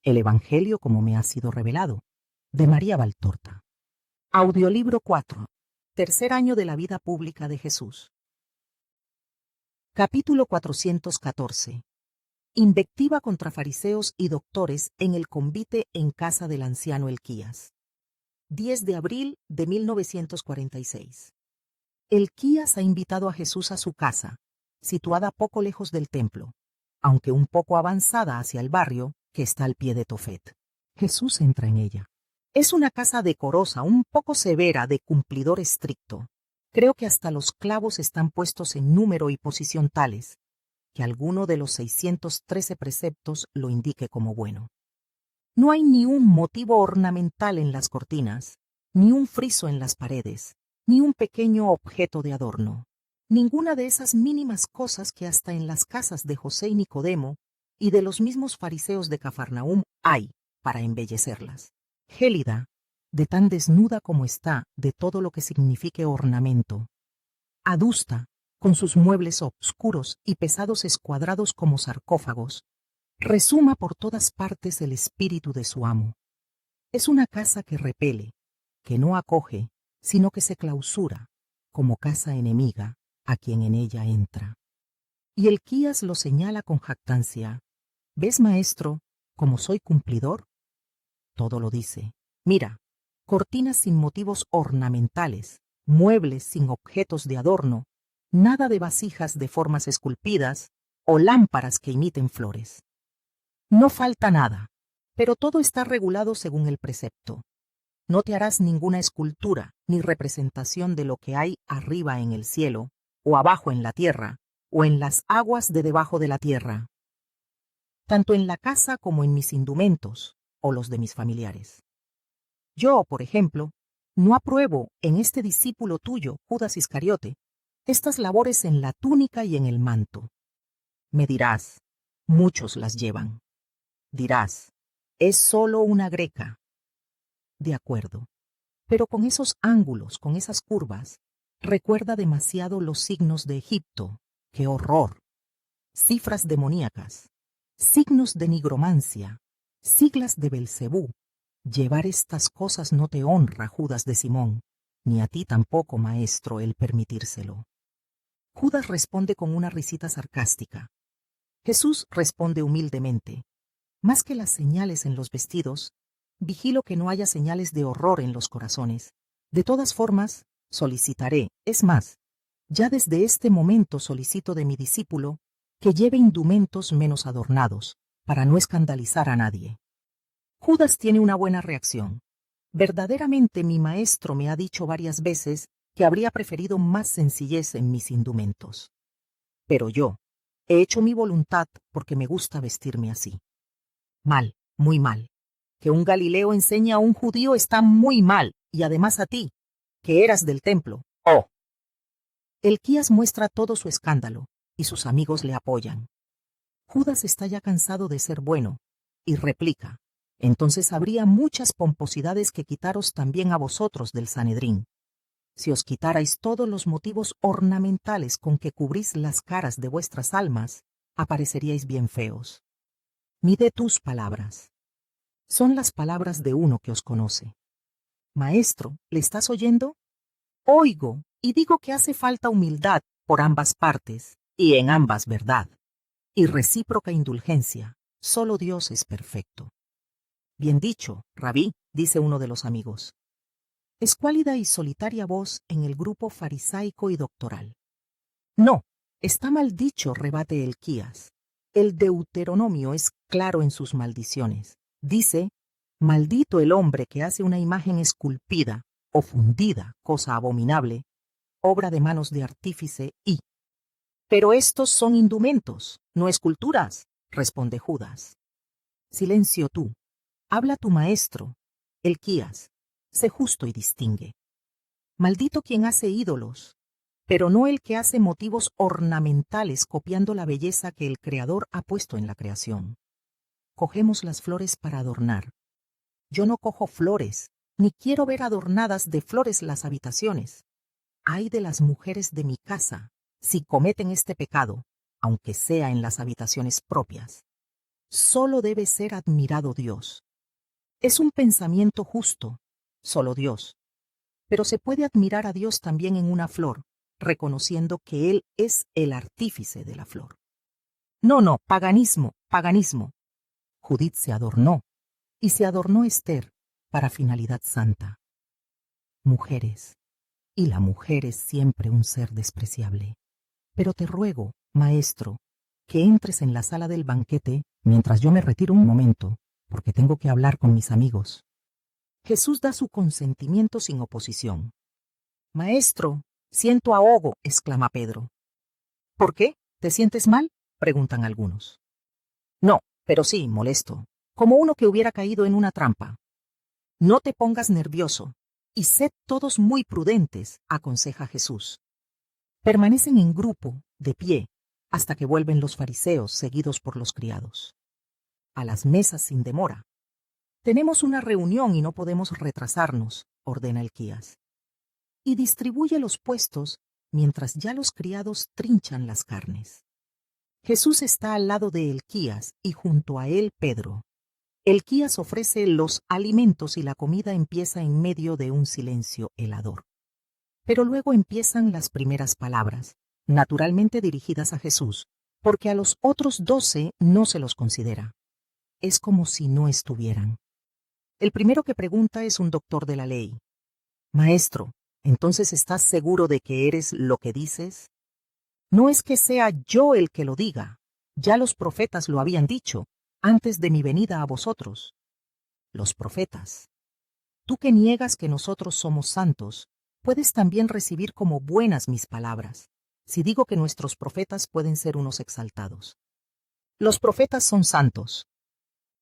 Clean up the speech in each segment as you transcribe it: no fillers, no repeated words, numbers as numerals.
El Evangelio como me ha sido revelado, de María Valtorta. Audiolibro 4. Tercer año de la vida pública de Jesús. Capítulo 414. Invectiva contra fariseos y doctores en el convite en casa del anciano Elquías. 10 de abril de 1946. Elquías ha invitado a Jesús a su casa, situada poco lejos del templo, aunque un poco avanzada hacia el barrio que está al pie de Tofet. Jesús entra en ella. Es una casa decorosa, un poco severa, de cumplidor estricto. Creo que hasta los clavos están puestos en número y posición tales que alguno de los 613 preceptos lo indique como bueno. No hay ni un motivo ornamental en las cortinas, ni un friso en las paredes, ni un pequeño objeto de adorno. Ninguna de esas mínimas cosas que hasta en las casas de José y Nicodemo y de los mismos fariseos de Cafarnaúm hay para embellecerlas. Gélida, de tan desnuda como está de todo lo que signifique ornamento. Adusta, con sus muebles obscuros y pesados escuadrados como sarcófagos, resuma por todas partes el espíritu de su amo. Es una casa que repele, que no acoge, sino que se clausura, como casa enemiga a quien en ella entra. Y Elquías lo señala con jactancia. ¿Ves, maestro, cómo soy cumplidor? Todo lo dice. Mira, cortinas sin motivos ornamentales, muebles sin objetos de adorno, nada de vasijas de formas esculpidas o lámparas que imiten flores. No falta nada, pero todo está regulado según el precepto. No te harás ninguna escultura ni representación de lo que hay arriba en el cielo, o abajo en la tierra, o en las aguas de debajo de la tierra, tanto en la casa como en mis indumentos, o los de mis familiares. Yo, por ejemplo, no apruebo en este discípulo tuyo, Judas Iscariote, estas labores en la túnica y en el manto. Me dirás, muchos las llevan. Dirás, es solo una greca. De acuerdo, pero con esos ángulos, con esas curvas, recuerda demasiado los signos de Egipto. ¡Qué horror! Cifras demoníacas, signos de nigromancia, siglas de Belcebú. Llevar estas cosas no te honra, Judas de Simón, ni a ti tampoco, maestro, el permitírselo. Judas responde con una risita sarcástica. Jesús responde humildemente. Más que las señales en los vestidos, vigilo que no haya señales de horror en los corazones. De todas formas, solicitaré, es más, ya desde este momento solicito de mi discípulo que lleve indumentos menos adornados, para no escandalizar a nadie. Judas tiene una buena reacción. Verdaderamente mi maestro me ha dicho varias veces que habría preferido más sencillez en mis indumentos. Pero yo he hecho mi voluntad porque me gusta vestirme así. Mal, muy mal. Que un Galileo enseñe a un judío está muy mal, y además a ti, que eras del templo. ¡Oh! Elquías muestra todo su escándalo, y sus amigos le apoyan. Judas está ya cansado de ser bueno, y replica. Entonces habría muchas pomposidades que quitaros también a vosotros del Sanedrín. Si os quitarais todos los motivos ornamentales con que cubrís las caras de vuestras almas, apareceríais bien feos. Mide tus palabras. Son las palabras de uno que os conoce. Maestro, ¿le estás oyendo? Oigo, y digo que hace falta humildad por ambas partes, y en ambas verdad, y recíproca indulgencia. Solo Dios es perfecto. Bien dicho, Rabí, dice uno de los amigos. Escuálida y solitaria voz en el grupo farisaico y doctoral. No, está mal dicho, rebate Elquías. El Deuteronomio es claro en sus maldiciones. Dice, maldito el hombre que hace una imagen esculpida o fundida, cosa abominable, obra de manos de artífice y... Pero estos son indumentos, no esculturas, responde Judas. Silencio tú. Habla tu maestro, Elquías, sé justo y distingue. Maldito quien hace ídolos, pero no el que hace motivos ornamentales copiando la belleza que el Creador ha puesto en la creación. Cogemos las flores para adornar. Yo no cojo flores, ni quiero ver adornadas de flores las habitaciones. Ay de las mujeres de mi casa, si cometen este pecado, aunque sea en las habitaciones propias. solo debe ser admirado Dios. Es un pensamiento justo, solo Dios. Pero se puede admirar a Dios también en una flor, reconociendo que Él es el artífice de la flor. No, no, paganismo, paganismo. Judith se adornó, y se adornó Esther para finalidad santa. Mujeres, y la mujer es siempre un ser despreciable. Pero te ruego, maestro, que entres en la sala del banquete mientras yo me retiro un momento, porque tengo que hablar con mis amigos. Jesús da su consentimiento sin oposición. Maestro, siento ahogo, exclama Pedro. ¿Por qué? ¿Te sientes mal?, preguntan algunos. No, pero sí, molesto, como uno que hubiera caído en una trampa. No te pongas nervioso, y sed todos muy prudentes, aconseja Jesús. Permanecen en grupo, de pie, hasta que vuelven los fariseos seguidos por los criados. A las mesas sin demora. Tenemos una reunión y no podemos retrasarnos, ordena Elquías. Y distribuye los puestos mientras ya los criados trinchan las carnes. Jesús está al lado de Elquías y junto a él Pedro. Elquías ofrece los alimentos y la comida empieza en medio de un silencio helador. Pero luego empiezan las primeras palabras, naturalmente dirigidas a Jesús, porque a los otros 12 no se los considera. Es como si no estuvieran. El primero que pregunta es un doctor de la ley. Maestro, ¿entonces estás seguro de que eres lo que dices? No es que sea yo el que lo diga, ya los profetas lo habían dicho, antes de mi venida a vosotros. Los profetas. Tú que niegas que nosotros somos santos, puedes también recibir como buenas mis palabras, si digo que nuestros profetas pueden ser unos exaltados. Los profetas son santos,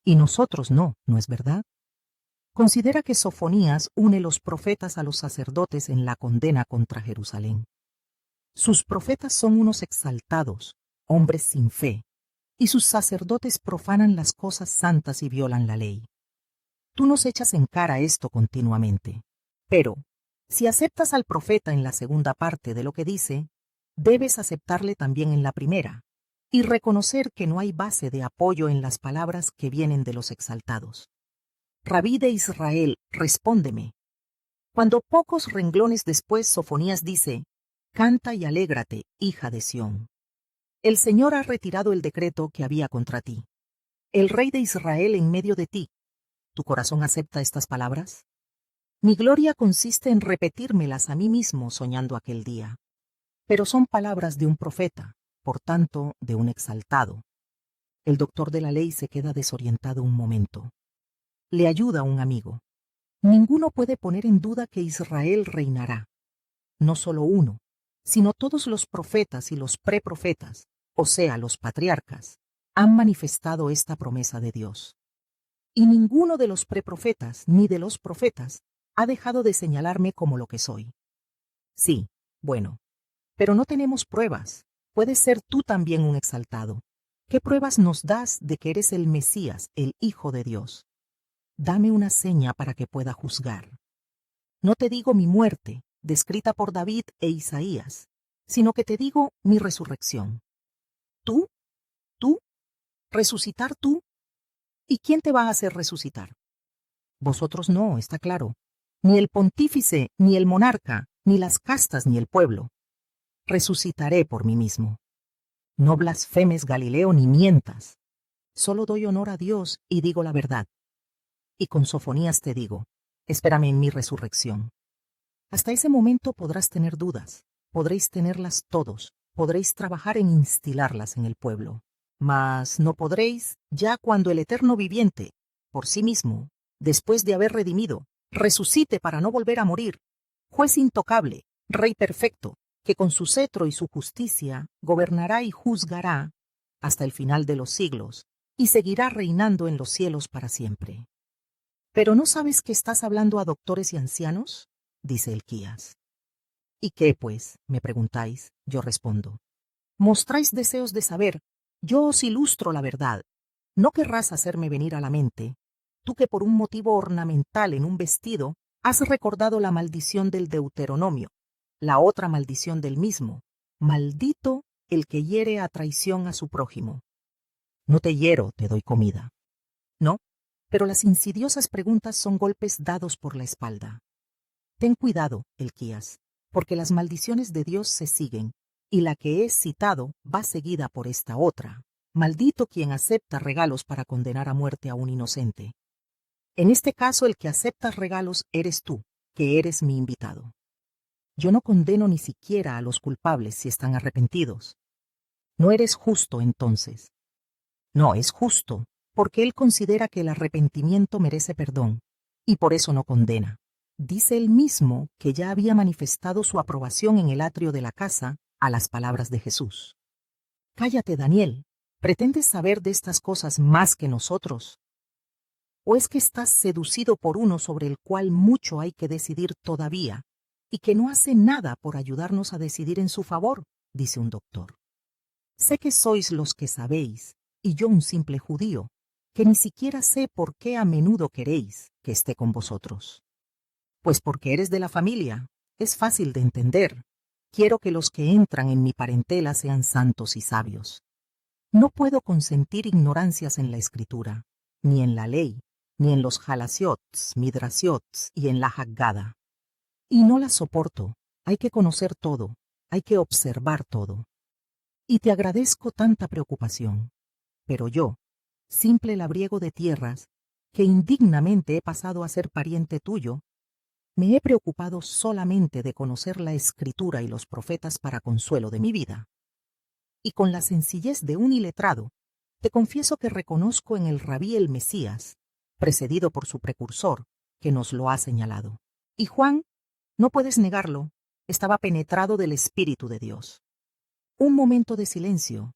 y nosotros no, ¿no es verdad? Considera que Sofonías une los profetas a los sacerdotes en la condena contra Jerusalén. Sus profetas son unos exaltados, hombres sin fe, y sus sacerdotes profanan las cosas santas y violan la ley. Tú nos echas en cara esto continuamente, pero si aceptas al profeta en la segunda parte de lo que dice, debes aceptarle también en la primera, y reconocer que no hay base de apoyo en las palabras que vienen de los exaltados. Rabí de Israel, respóndeme. Cuando pocos renglones después Sofonías dice, canta y alégrate, hija de Sión. El Señor ha retirado el decreto que había contra ti. El Rey de Israel en medio de ti. ¿Tu corazón acepta estas palabras? Mi gloria consiste en repetírmelas a mí mismo soñando aquel día. Pero son palabras de un profeta, por tanto, de un exaltado. El doctor de la ley se queda desorientado un momento. Le ayuda un amigo. Ninguno puede poner en duda que Israel reinará. No solo uno, sino todos los profetas y los preprofetas, o sea, los patriarcas, han manifestado esta promesa de Dios. Y ninguno de los preprofetas ni de los profetas ha dejado de señalarme como lo que soy. Sí, bueno, pero no tenemos pruebas. Puedes ser tú también un exaltado. ¿Qué pruebas nos das de que eres el Mesías, el Hijo de Dios? Dame una seña para que pueda juzgar. No te digo mi muerte, descrita por David e Isaías, sino que te digo mi resurrección. ¿Tú? ¿Resucitar tú? ¿Y quién te va a hacer resucitar? Vosotros no, está claro. Ni el pontífice, ni el monarca, ni las castas, ni el pueblo. Resucitaré por mí mismo. No blasfemes, Galileo, ni mientas. Solo doy honor a Dios y digo la verdad. Y con Sofonías te digo, espérame en mi resurrección. Hasta ese momento podrás tener dudas, podréis tenerlas todos, podréis trabajar en instilarlas en el pueblo. Mas no podréis, ya cuando el eterno viviente, por sí mismo, después de haber redimido, resucite para no volver a morir, juez intocable, rey perfecto, que con su cetro y su justicia gobernará y juzgará hasta el final de los siglos, y seguirá reinando en los cielos para siempre. ¿Pero no sabes que estás hablando a doctores y ancianos?, dice Elquías. ¿Y qué, pues?, me preguntáis, yo respondo. Mostráis deseos de saber, yo os ilustro la verdad. No querrás hacerme venir a la mente, tú que por un motivo ornamental en un vestido has recordado la maldición del Deuteronomio, la otra maldición del mismo, maldito el que hiere a traición a su prójimo. No te hiero, te doy comida. No, pero las insidiosas preguntas son golpes dados por la espalda. Ten cuidado, Elquías, porque las maldiciones de Dios se siguen, y la que he citado va seguida por esta otra. Maldito quien acepta regalos para condenar a muerte a un inocente. En este caso, el que acepta regalos eres tú, que eres mi invitado. Yo no condeno ni siquiera a los culpables si están arrepentidos. No eres justo entonces. No es justo, porque él considera que el arrepentimiento merece perdón, y por eso no condena. Dice él mismo que ya había manifestado su aprobación en el atrio de la casa a las palabras de Jesús. Cállate, Daniel, ¿pretendes saber de estas cosas más que nosotros? ¿O es que estás seducido por uno sobre el cual mucho hay que decidir todavía, y que no hace nada por ayudarnos a decidir en su favor? Dice un doctor. Sé que sois los que sabéis, y yo un simple judío, que ni siquiera sé por qué a menudo queréis que esté con vosotros. Pues porque eres de la familia, es fácil de entender. Quiero que los que entran en mi parentela sean santos y sabios. No puedo consentir ignorancias en la escritura, ni en la ley, ni en los halasiots, midrasiots y en la Haggada. Y no las soporto, hay que conocer todo, hay que observar todo. Y te agradezco tanta preocupación. Pero yo, simple labriego de tierras, que indignamente he pasado a ser pariente tuyo, me he preocupado solamente de conocer la Escritura y los profetas para consuelo de mi vida. Y con la sencillez de un iletrado, te confieso que reconozco en el Rabí el Mesías, precedido por su precursor, que nos lo ha señalado. Y Juan, no puedes negarlo, estaba penetrado del Espíritu de Dios. Un momento de silencio.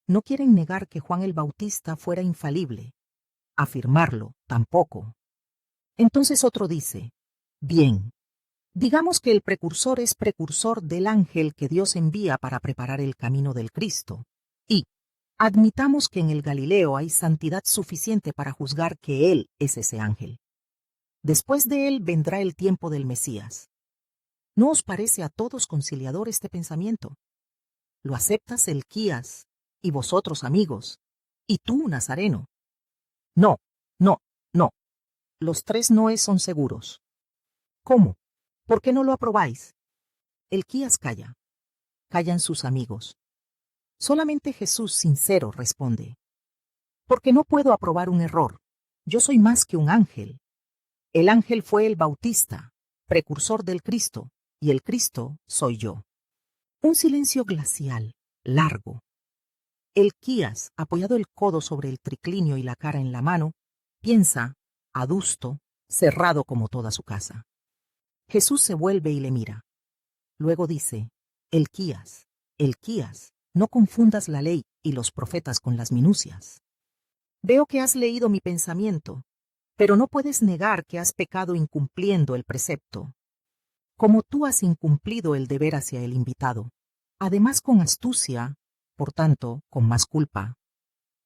No quieren negar que Juan el Bautista fuera infalible. Afirmarlo, tampoco. Entonces otro dice, bien, digamos que el precursor es precursor del ángel que Dios envía para preparar el camino del Cristo. Y admitamos que en el Galileo hay santidad suficiente para juzgar que Él es ese ángel. Después de Él vendrá el tiempo del Mesías. ¿No os parece a todos conciliador este pensamiento? ¿Lo aceptas, Elquías, y vosotros, amigos, y tú, Nazareno? No, no, no. Los tres noes son seguros. ¿Cómo? ¿Por qué no lo aprobáis? Elquías calla. Callan sus amigos. Solamente Jesús sincero responde. Porque no puedo aprobar un error. Yo soy más que un ángel. El ángel fue el Bautista, precursor del Cristo, y el Cristo soy yo. Un silencio glacial, largo. Elquías, apoyado el codo sobre el triclinio y la cara en la mano, piensa, adusto, cerrado como toda su casa. Jesús se vuelve y le mira. Luego dice, Elquías, Elquías, no confundas la ley y los profetas con las minucias. Veo que has leído mi pensamiento, pero no puedes negar que has pecado incumpliendo el precepto. Como tú has incumplido el deber hacia el invitado, además con astucia, por tanto, con más culpa.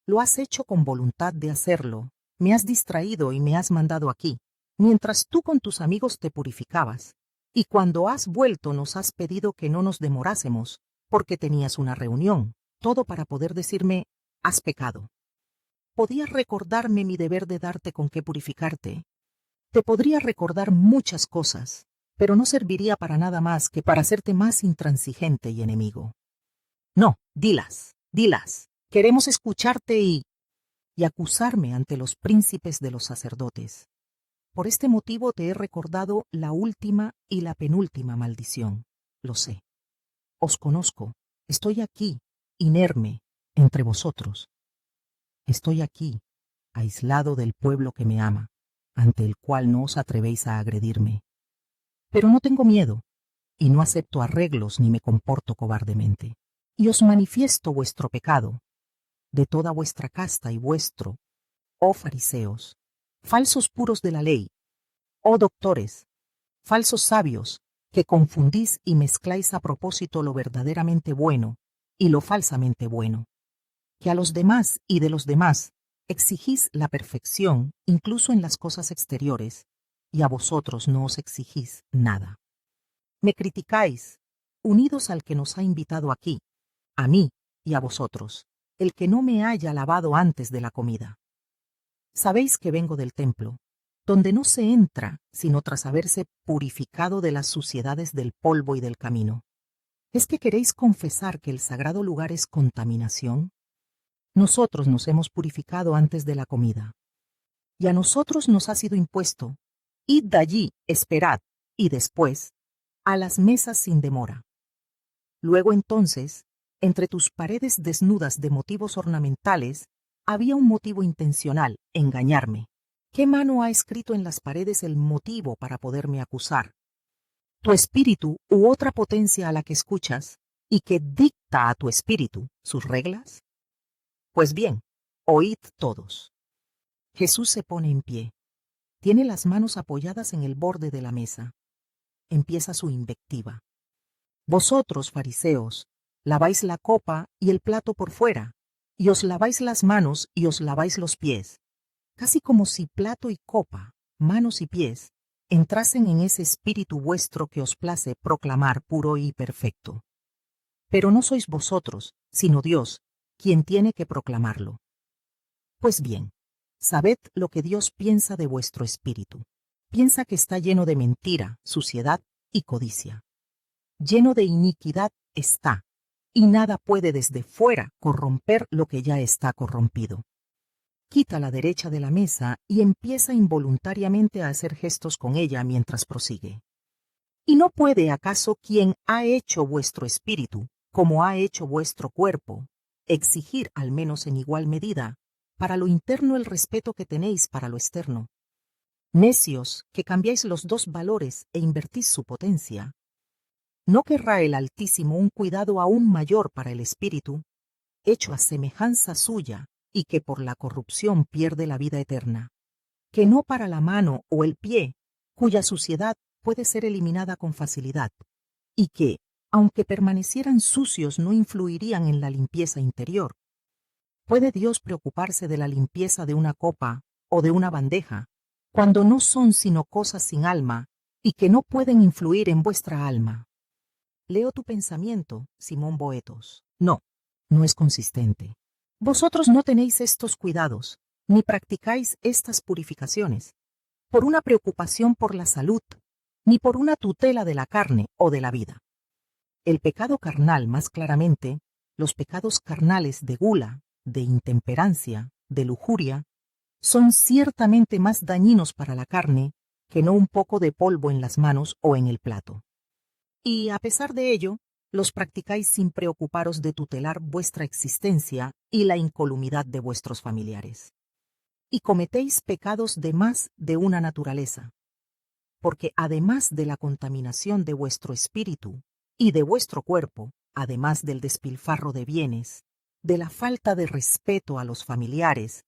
Lo has hecho con voluntad de hacerlo, me has distraído y me has mandado aquí, mientras tú con tus amigos te purificabas, y cuando has vuelto nos has pedido que no nos demorásemos, porque tenías una reunión, todo para poder decirme, has pecado. Podías recordarme mi deber de darte con qué purificarte. Te podría recordar muchas cosas, pero no serviría para nada más que para hacerte más intransigente y enemigo. No, dilas, dilas, queremos escucharte y acusarme ante los príncipes de los sacerdotes. Por este motivo te he recordado la última y la penúltima maldición, lo sé. Os conozco, estoy aquí, inerme, entre vosotros. Estoy aquí, aislado del pueblo que me ama, ante el cual no os atrevéis a agredirme. Pero no tengo miedo, y no acepto arreglos ni me comporto cobardemente. Y os manifiesto vuestro pecado, de toda vuestra casta y vuestro, oh fariseos, falsos puros de la ley, oh doctores, falsos sabios, que confundís y mezcláis a propósito lo verdaderamente bueno y lo falsamente bueno, que a los demás y de los demás exigís la perfección incluso en las cosas exteriores, y a vosotros no os exigís nada. Me criticáis, unidos al que nos ha invitado aquí, a mí y a vosotros, el que no me haya lavado antes de la comida. Sabéis que vengo del templo, donde no se entra sino tras haberse purificado de las suciedades del polvo y del camino. ¿Es que queréis confesar que el sagrado lugar es contaminación? Nosotros nos hemos purificado antes de la comida. Y a nosotros nos ha sido impuesto: id de allí, esperad, y después, a las mesas sin demora. Luego entonces, entre tus paredes desnudas de motivos ornamentales, había un motivo intencional: engañarme. ¿Qué mano ha escrito en las paredes el motivo para poderme acusar? ¿Tu espíritu u otra potencia a la que escuchas y que dicta a tu espíritu sus reglas? Pues bien, oíd todos. Jesús se pone en pie. Tiene las manos apoyadas en el borde de la mesa. Empieza su invectiva. Vosotros, fariseos, laváis la copa y el plato por fuera, y os laváis las manos y os laváis los pies, casi como si plato y copa, manos y pies, entrasen en ese espíritu vuestro que os place proclamar puro y perfecto. Pero no sois vosotros, sino Dios, quien tiene que proclamarlo. Pues bien, sabed lo que Dios piensa de vuestro espíritu. Piensa que está lleno de mentira, suciedad y codicia. Lleno de iniquidad está, y nada puede desde fuera corromper lo que ya está corrompido. Quita la derecha de la mesa y empieza involuntariamente a hacer gestos con ella mientras prosigue. ¿Y no puede acaso quien ha hecho vuestro espíritu, como ha hecho vuestro cuerpo, exigir al menos en igual medida, para lo interno el respeto que tenéis para lo externo? Necios, que cambiáis los dos valores e invertís su potencia. ¿No querrá el Altísimo un cuidado aún mayor para el espíritu, hecho a semejanza suya, y que por la corrupción pierde la vida eterna, que no para la mano o el pie, cuya suciedad puede ser eliminada con facilidad, y que, aunque permanecieran sucios, no influirían en la limpieza interior? ¿Puede Dios preocuparse de la limpieza de una copa o de una bandeja, cuando no son sino cosas sin alma, y que no pueden influir en vuestra alma? Leo tu pensamiento, Simón Boetos. No, no es consistente. Vosotros no tenéis estos cuidados, ni practicáis estas purificaciones, por una preocupación por la salud, ni por una tutela de la carne o de la vida. El pecado carnal, más claramente, los pecados carnales de gula, de intemperancia, de lujuria, son ciertamente más dañinos para la carne que no un poco de polvo en las manos o en el plato. Y a pesar de ello, los practicáis sin preocuparos de tutelar vuestra existencia y la incolumidad de vuestros familiares. Y cometéis pecados de más de una naturaleza, porque además de la contaminación de vuestro espíritu y de vuestro cuerpo, además del despilfarro de bienes, de la falta de respeto a los familiares,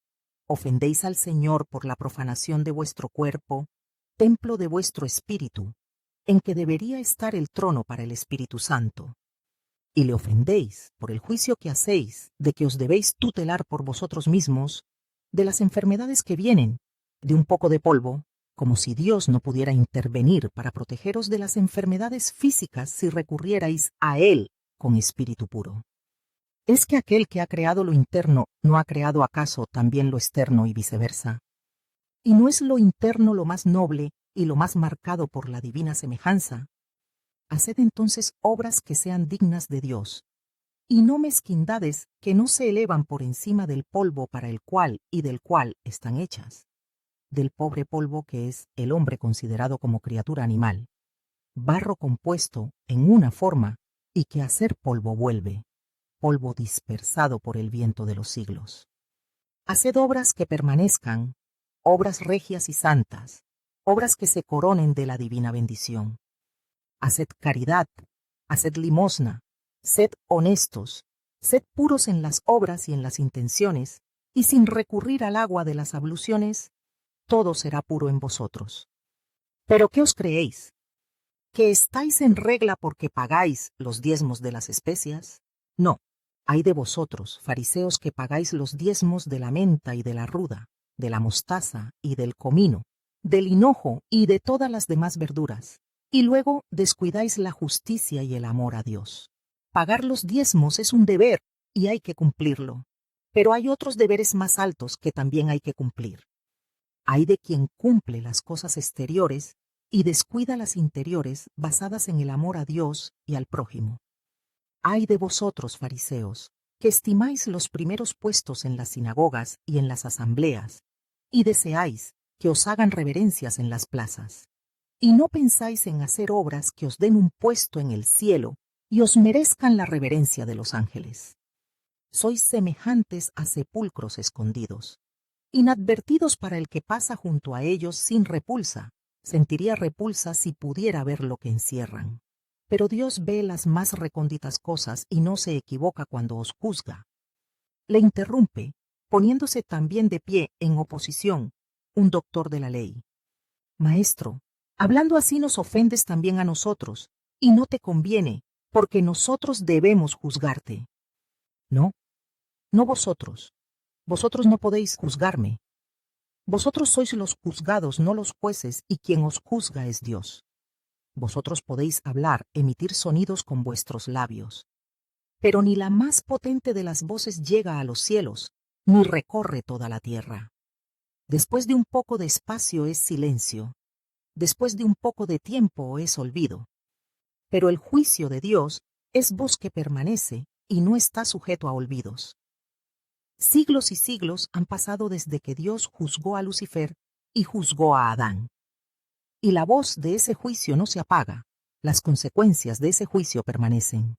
ofendéis al Señor por la profanación de vuestro cuerpo, templo de vuestro espíritu, en que debería estar el trono para el Espíritu Santo. Y le ofendéis por el juicio que hacéis de que os debéis tutelar por vosotros mismos de las enfermedades que vienen de un poco de polvo, como si Dios no pudiera intervenir para protegeros de las enfermedades físicas si recurrierais a Él con espíritu puro. ¿Es que aquel que ha creado lo interno no ha creado acaso también lo externo y viceversa? ¿Y no es lo interno lo más noble y lo más marcado por la divina semejanza? Haced entonces obras que sean dignas de Dios, y no mezquindades que no se elevan por encima del polvo para el cual y del cual están hechas, del pobre polvo que es el hombre considerado como criatura animal, barro compuesto en una forma y que a ser polvo vuelve, polvo dispersado por el viento de los siglos. Haced obras que permanezcan, obras regias y santas, obras que se coronen de la divina bendición. Haced caridad, haced limosna, sed honestos, sed puros en las obras y en las intenciones, y sin recurrir al agua de las abluciones, todo será puro en vosotros. ¿Pero qué os creéis? ¿Que estáis en regla porque pagáis los diezmos de las especias? No, hay de vosotros, fariseos, que pagáis los diezmos de la menta y de la ruda, de la mostaza y del comino, del hinojo y de todas las demás verduras, y luego descuidáis la justicia y el amor a Dios. Pagar los diezmos es un deber y hay que cumplirlo. Pero hay otros deberes más altos que también hay que cumplir. Hay de quien cumple las cosas exteriores y descuida las interiores basadas en el amor a Dios y al prójimo. Ay de vosotros, fariseos, que estimáis los primeros puestos en las sinagogas y en las asambleas, y deseáis que os hagan reverencias en las plazas. Y no pensáis en hacer obras que os den un puesto en el cielo y os merezcan la reverencia de los ángeles. Sois semejantes a sepulcros escondidos, inadvertidos para el que pasa junto a ellos sin repulsa. Sentiría repulsa si pudiera ver lo que encierran. Pero Dios ve las más recónditas cosas y no se equivoca cuando os juzga. Le interrumpe, poniéndose también de pie en oposición, un doctor de la ley. Maestro, hablando así nos ofendes también a nosotros, y no te conviene, porque nosotros debemos juzgarte. No, no vosotros. Vosotros no podéis juzgarme. Vosotros sois los juzgados, no los jueces, y quien os juzga es Dios. Vosotros podéis hablar, emitir sonidos con vuestros labios. Pero ni la más potente de las voces llega a los cielos, ni recorre toda la tierra. Después de un poco de espacio es silencio. Después de un poco de tiempo es olvido. Pero el juicio de Dios es voz que permanece y no está sujeto a olvidos. Siglos y siglos han pasado desde que Dios juzgó a Lucifer y juzgó a Adán. Y la voz de ese juicio no se apaga, las consecuencias de ese juicio permanecen.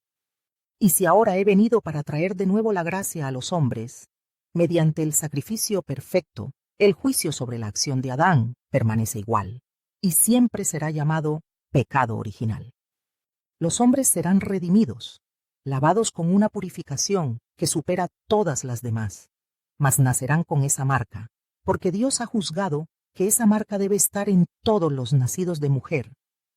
Y si ahora he venido para traer de nuevo la gracia a los hombres, mediante el sacrificio perfecto, el juicio sobre la acción de Adán permanece igual, y siempre será llamado pecado original. Los hombres serán redimidos, lavados con una purificación que supera todas las demás, mas nacerán con esa marca, porque Dios ha juzgado que esa marca debe estar en todos los nacidos de mujer,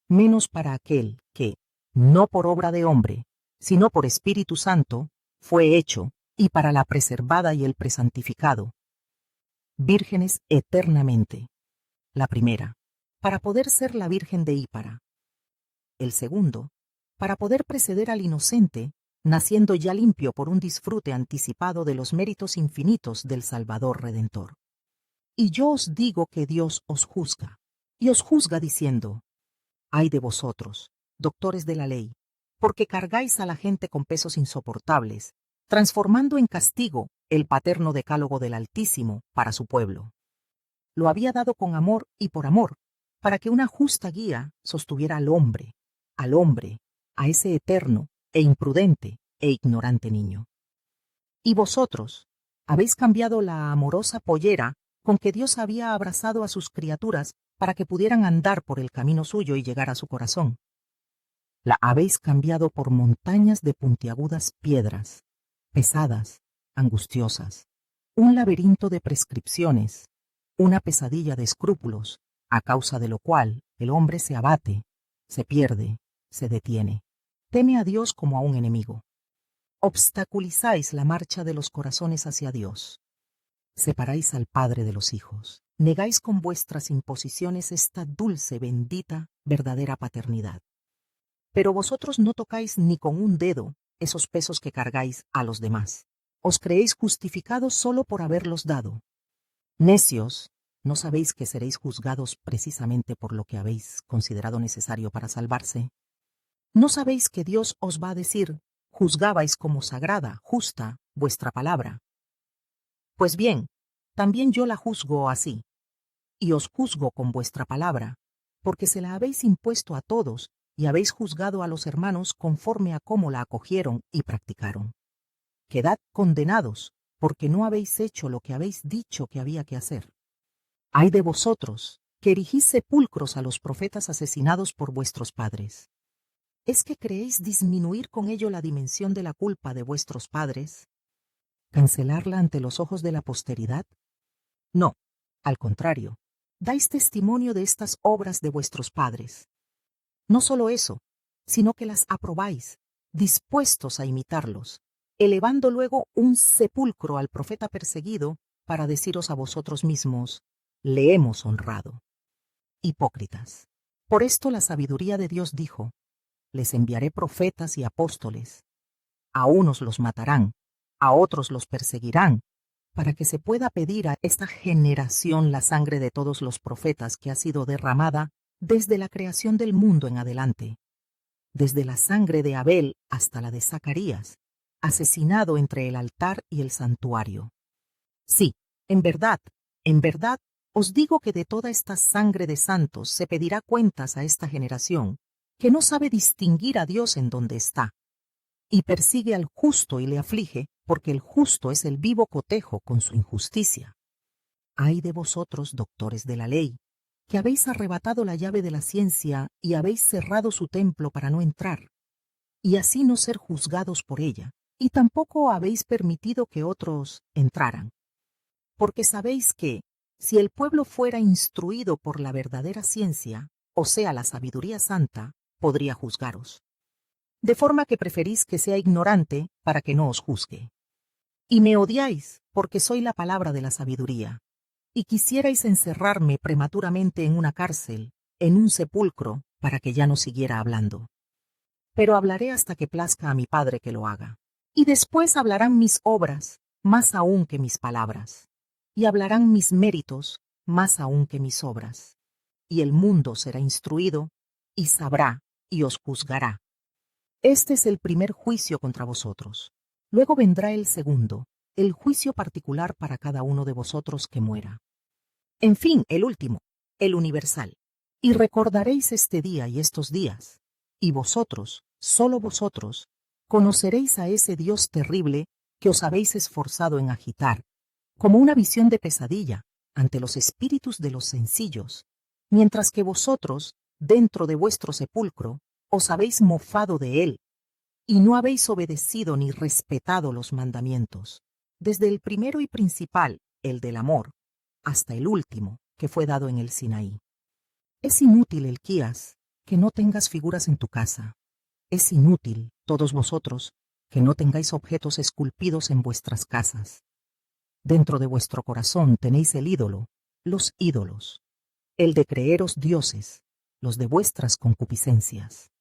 menos para aquel que, no por obra de hombre, sino por Espíritu Santo, fue hecho, y para la preservada y el presantificado. Vírgenes eternamente. La primera, para poder ser la Virgen de Ípara. El segundo, para poder preceder al inocente, naciendo ya limpio por un disfrute anticipado de los méritos infinitos del Salvador Redentor. Y yo os digo que Dios os juzga, y os juzga diciendo: ay de vosotros, doctores de la ley, porque cargáis a la gente con pesos insoportables, transformando en castigo el paterno decálogo del Altísimo para su pueblo. Lo había dado con amor y por amor, para que una justa guía sostuviera al hombre, a ese eterno e imprudente e ignorante niño. Y vosotros habéis cambiado la amorosa pollera con que Dios había abrazado a sus criaturas para que pudieran andar por el camino suyo y llegar a su corazón. La habéis cambiado por montañas de puntiagudas piedras, pesadas, angustiosas, un laberinto de prescripciones, una pesadilla de escrúpulos, a causa de lo cual el hombre se abate, se pierde, se detiene, teme a Dios como a un enemigo. Obstaculizáis la marcha de los corazones hacia Dios. Separáis al Padre de los hijos. Negáis con vuestras imposiciones esta dulce, bendita, verdadera paternidad. Pero vosotros no tocáis ni con un dedo esos pesos que cargáis a los demás. Os creéis justificados solo por haberlos dado. Necios, ¿no sabéis que seréis juzgados precisamente por lo que habéis considerado necesario para salvarse? ¿No sabéis que Dios os va a decir: juzgabais como sagrada, justa, vuestra palabra? Pues bien, también yo la juzgo así, y os juzgo con vuestra palabra, porque se la habéis impuesto a todos y habéis juzgado a los hermanos conforme a cómo la acogieron y practicaron. Quedad condenados, porque no habéis hecho lo que habéis dicho que había que hacer. Ay de vosotros, que erigís sepulcros a los profetas asesinados por vuestros padres. ¿Es que creéis disminuir con ello la dimensión de la culpa de vuestros padres? ¿Cancelarla ante los ojos de la posteridad? No, al contrario, dais testimonio de estas obras de vuestros padres. No solo eso, sino que las aprobáis, dispuestos a imitarlos, elevando luego un sepulcro al profeta perseguido para deciros a vosotros mismos: le hemos honrado. Hipócritas. Por esto la sabiduría de Dios dijo: les enviaré profetas y apóstoles. A unos los matarán, a otros los perseguirán para que se pueda pedir a esta generación la sangre de todos los profetas que ha sido derramada desde la creación del mundo en adelante, desde la sangre de Abel hasta la de Zacarías, asesinado entre el altar y el santuario. Sí, en verdad, os digo que de toda esta sangre de santos se pedirá cuentas a esta generación, que no sabe distinguir a Dios en donde está, y persigue al justo y le aflige, porque el justo es el vivo cotejo con su injusticia. Ay de vosotros, doctores de la ley, que habéis arrebatado la llave de la ciencia y habéis cerrado su templo para no entrar, y así no ser juzgados por ella, y tampoco habéis permitido que otros entraran. Porque sabéis que, si el pueblo fuera instruido por la verdadera ciencia, o sea, la sabiduría santa, podría juzgaros. De forma que preferís que sea ignorante para que no os juzgue. Y me odiáis, porque soy la palabra de la sabiduría, y quisierais encerrarme prematuramente en una cárcel, en un sepulcro, para que ya no siguiera hablando. Pero hablaré hasta que plazca a mi Padre que lo haga. Y después hablarán mis obras, más aún que mis palabras, y hablarán mis méritos, más aún que mis obras. Y el mundo será instruido, y sabrá, y os juzgará. Este es el primer juicio contra vosotros. Luego vendrá el segundo, el juicio particular para cada uno de vosotros que muera. En fin, el último, el universal. Y recordaréis este día y estos días, y vosotros, solo vosotros, conoceréis a ese Dios terrible que os habéis esforzado en agitar, como una visión de pesadilla, ante los espíritus de los sencillos, mientras que vosotros, dentro de vuestro sepulcro, os habéis mofado de él, y no habéis obedecido ni respetado los mandamientos, desde el primero y principal, el del amor, hasta el último, que fue dado en el Sinaí. Es inútil, Elquías, que no tengas figuras en tu casa. Es inútil, todos vosotros, que no tengáis objetos esculpidos en vuestras casas. Dentro de vuestro corazón tenéis el ídolo, los ídolos, el de creeros dioses, los de vuestras concupiscencias.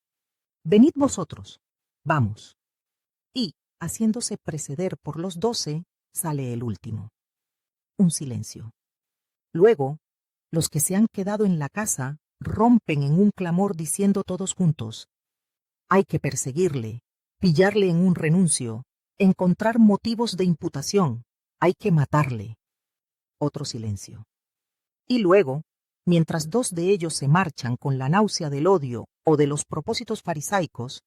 Venid vosotros, vamos. Y, haciéndose preceder por los 12, sale el último. Un silencio. Luego, los que se han quedado en la casa rompen en un clamor diciendo todos juntos: hay que perseguirle, pillarle en un renuncio, encontrar motivos de imputación, hay que matarle. Otro silencio. Y luego, mientras 2 de ellos se marchan con la náusea del odio o de los propósitos farisaicos,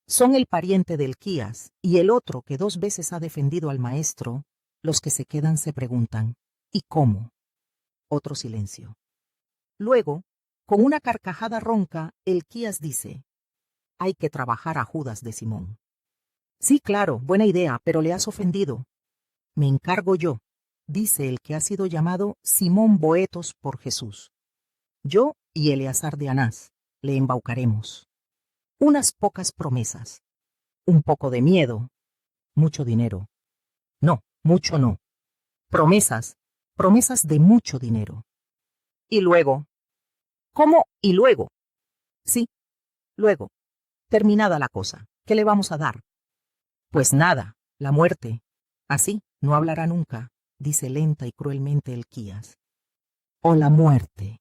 son el pariente de Elquías y el otro que 2 veces ha defendido al maestro, los que se quedan se preguntan: ¿y cómo? Otro silencio. Luego, con una carcajada ronca, Elquías dice: hay que trabajar a Judas de Simón. Sí, claro, buena idea, pero le has ofendido. Me encargo yo, dice el que ha sido llamado Simón Boetos por Jesús. Yo y Eleazar de Anás le embaucaremos. Unas pocas promesas, un poco de miedo, mucho dinero. No, mucho no. Promesas, promesas de mucho dinero. Y luego. ¿Cómo? Y luego. Sí, luego. Terminada la cosa, ¿qué le vamos a dar? Pues nada, la muerte. Así no hablará nunca, dice lenta y cruelmente Elquías. O la muerte.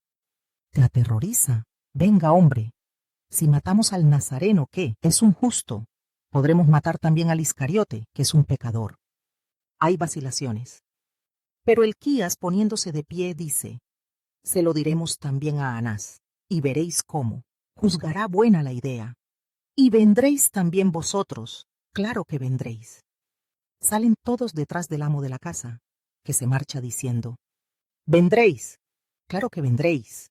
¿Te aterroriza? Venga, hombre. Si matamos al Nazareno, ¿qué? Es un justo. Podremos matar también al Iscariote, que es un pecador. Hay vacilaciones. Pero Elquías, poniéndose de pie, dice: se lo diremos también a Anás, y veréis cómo. Juzgará buena la idea. Y vendréis también vosotros, claro que vendréis. Salen todos detrás del amo de la casa, que se marcha diciendo: vendréis, claro que vendréis.